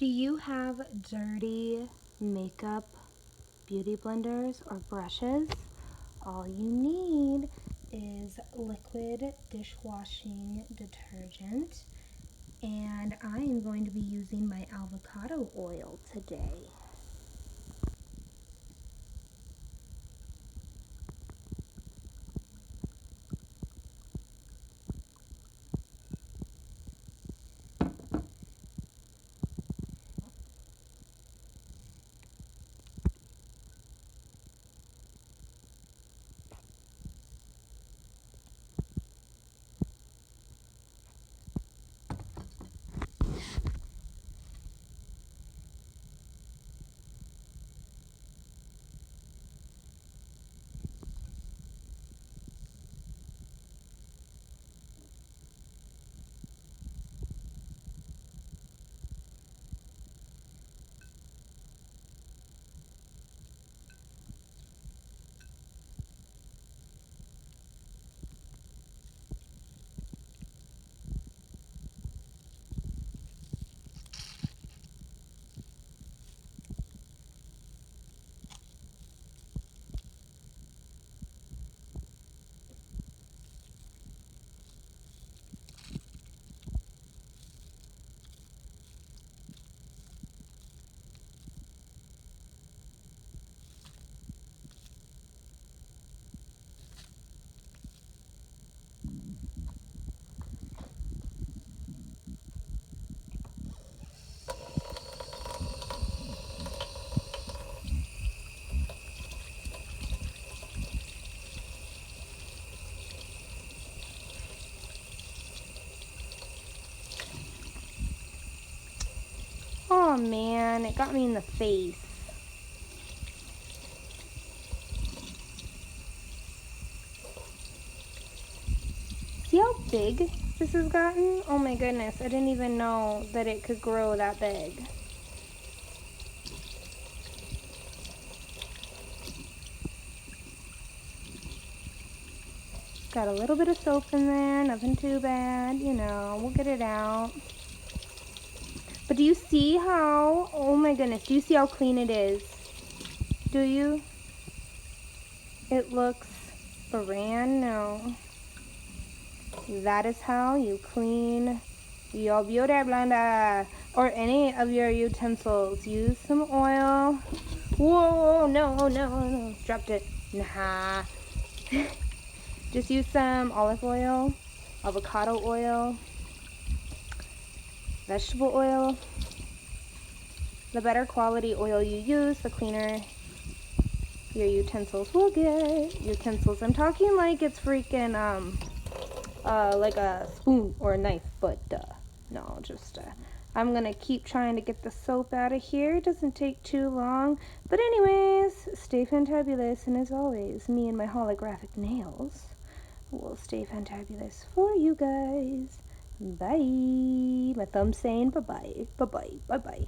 Do you have dirty makeup beauty blenders or brushes? All you need is liquid dishwashing detergent, and I am going to be using my avocado oil today. Oh man, it got me in the face. See how big this has gotten? Oh my goodness, I didn't even know that it could grow that big. Got a little bit of soap in there, nothing too bad, you know, we'll get it out. But do you see how, oh my goodness, do you see how clean it is? Do you? It looks brand new. That is how you clean your beauty blender or any of your utensils. Use some oil. Whoa, no, dropped it. Nah. Just use some olive oil, avocado oil, vegetable oil. The better quality oil you use, the cleaner your utensils will get. Utensils, I'm talking like it's freaking, like a spoon or a knife, but, no, just, I'm gonna keep trying to get the soap out of here. It doesn't take too long. But anyways, stay fantabulous, and as always, me and my holographic nails will stay fantabulous for you guys. Bye. My thumb's saying bye-bye, bye-bye, bye-bye.